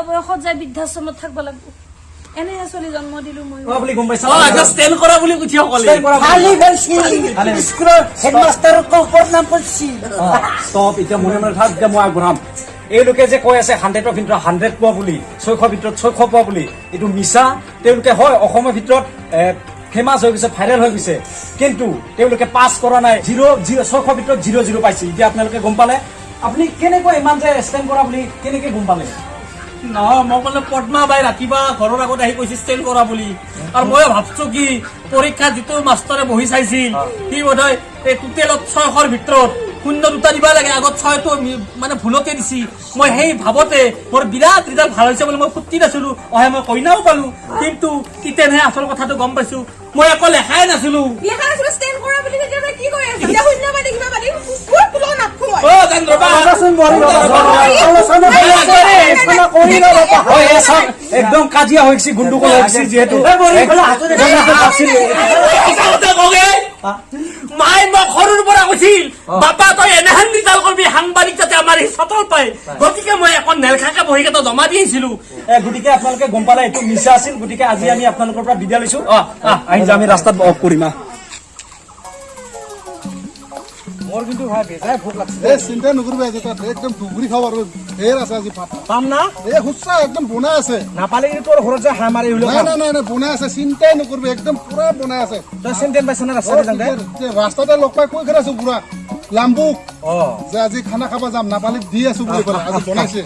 বয়সত যাই বৃদ্ধাশ্ৰমত থাকিব লাগিব এনে চলি জন্ম দিলো মই বুলি গম পাইছা আগে ষ্টেল কৰা বুলি উঠি অকলে খালি বেলছি স্কুলৰ হেডমাষ্টাৰৰ ওপৰত নাম পড়ছি ষ্টপ এতিয়া মনে মনে থাক এতিয়া মই আগবঢ়াম এইলোকে যে কৈ আছে 100ৰ ভিতৰত 100 পোৱা বুলি 600 ভিতৰত 600 পোৱা বুলি এইটো মিছা তেওঁলোকে হয় অসমৰ ভিতৰত ফেমাছ হৈ গৈছে ভাইৰেল হৈ গৈছে কিন্তু তেওঁলোকে পাছ কৰা নাই 600 ভিতৰত 00 পাইছে এতিয়া আপোনালোকে গম পালে আপুনি কেনেকৈ ইমান যে ষ্টেম কৰা বুলি কেনেকৈ গম পালে নহয় মই ক'লে পদ্মা বাই ৰাতিপুৱা ঘৰৰ আগত আহি কৈছে ষ্টেল কৰা বুলি আৰু মই ভাবছো কি পৰীক্ষা যিটো মাষ্টৰে বহি চাইছিল সি বোধহয় এই টোটেলত 600ৰ ভিতৰত 0 দুটা দিব লাগে আগত 6টো মানে ভুলতে দিছি মই সেই ভাবতে মোৰ বিৰাট ৰিজাল্ট ভাল হৈছে বুলি মই ফুটি নাছিলো অহে মই কইনাও পালো কিন্তু কিতেনহে আচল কথাটো গম পাইছো মই একো লেখাই নাছিলো ষ্টেম কৰা বুলি কি কৈ আছে এতিয়া শূন্য পাই দেখিবা পালি কুকুৰ কুলো নাখো অ চন্দ্ৰবা একদম কাজিয়া হৈছে গুণ্ডুকল হৈছে যিহেতু মাই মই সৰুৰ পৰা কৈছিল বাপা তই এনেহেন ৰিজাল্ট কৰবি সাংবাদিক যাতে আমাৰ এই চটল পায় গতিকে মই এখন নেলখাকে বহি কেইটা জমা দি আহিছিলো গতিকে আপোনালোকে গম পালে এইটো মিছা আছিল গতিকে আজি আমি আপোনালোকৰ পৰা বিদায় লৈছো আহি যাম আমি ৰাস্তাত অফ কৰিম মোৰ কিন্তু ভাই বেজাই ভোক লাগছে চিন্তা নকৰিবা আজি তাত একদম ডুগুৰি খাব আৰু ঢেৰ আছে আজি ভাত পাম না হুচ্চা একদম বনাই আছে নাপালে কিন্তু তোৰ ঘৰত যে হাঁ মাৰি হলো নাই বনাই আছে চিন্তাই নকৰিবি একদম পুৰা বনাই আছে তই চিন্তেন পাইছ না ৰাস্তাতে ৰাস্তাতে লগ পাই কৈ আছো পুৰা লাম্বুক যে আজি খানা খাব যাম নাপালে দি আছো বুলি ক'লে আজি বনাইছে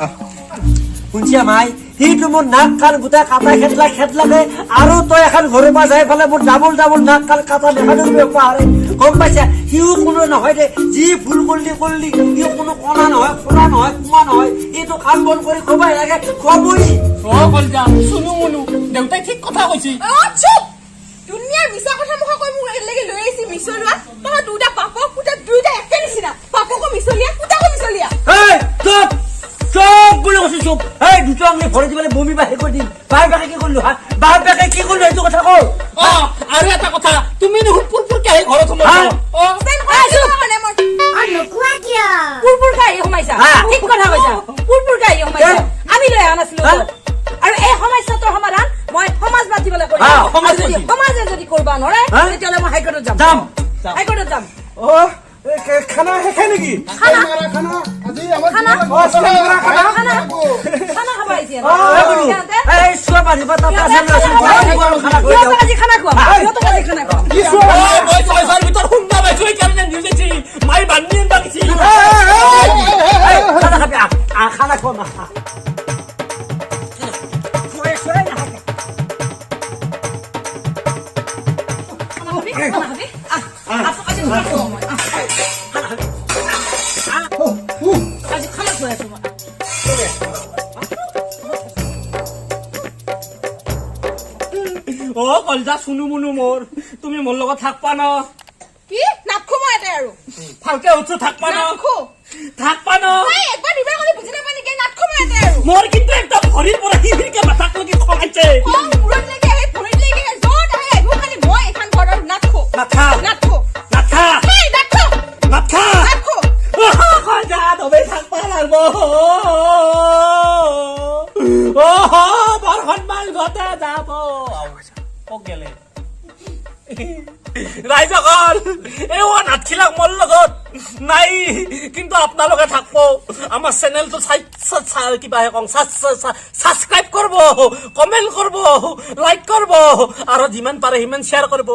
শুনছা মাই সিটো মোৰ নাক কাণ গোটাই কাটা খেদলাকে আৰু তই এখন ঘৰৰ পৰা যাই পেলাই মোৰ ডাবল নাক কাণ কাটা দেখা দিবি পাহাৰে গম পাইছা সিও কোনো নহয় দে যি ভুল কৰিলি সিও কোনো কণা নহয় ফুলা নহয় কুমা নহয় এইটো কাম বন কৰি কবাই লাগে কবই শুনো মুনু দেউতাই ঠিক কথা কৈছে দুনিয়াৰ মিছা কথা মুখা কৈ মোক এলেগে লৈ আহিছি মিছলিয়া তই দুটা পাপক পুতা দুইটা একে নিচিনা পাপকো মিছলিয়া পুতাকো মিছলিয়া চব বুলি কৈছো চব এই দুটো আমি ঘৰত দিবলৈ বমি বাহিৰ কৰি দিম বাহিৰ বাকে কি কৰিলো বাহিৰ বাকে কি কৰিলো এইটো কথা কওঁ আৰু এটা কথা তুমি দেখোন পুৰপুৰকে আহি ঘৰত আমি লৈ অহা নাছিলো আৰু এই সমস্যাটোৰ সমাধান মই সমাজ বাতিবলৈ কৰিম সমাজে যদি কৰিব নোৱাৰে তেতিয়াহ'লে মই হাইকোৰ্টত যাম খানা শেষে নেকি খানা খাব আহিছে খানা খোৱা কলজা শুনো মুনু মোৰ তুমি মোৰ লগত থাকবা ন কি নাখো মই এতে আৰু ভালকে উঠছো থাকবা ন একবাৰ দিবা কৰি বুজি নাপাই নেকি নাখো মই এতে আৰু মোৰ কিন্তু একদম ভৰিৰ পৰা হিৰিকে মাথাক লাগি খলাইছে মূৰত লাগি আহি ভৰিত লাগি য'ত আহি আহিব খালি মই এখন ঘৰৰ নাখো কলজা তবে থাকবা লাগব বৰ সন্মান ঘতে যাব গেলে ৰাইজসকল এই নাথিলাক মোৰ লগত নাই কিন্তু আপোনালোকে থাকব আমাৰ চেনেলটো কিবা ছাবস্ক্ৰাইব কৰিব কমেণ্ট কৰিব লাইক কৰিব আৰু যিমান পাৰে সিমান শ্বেয়াৰ কৰিব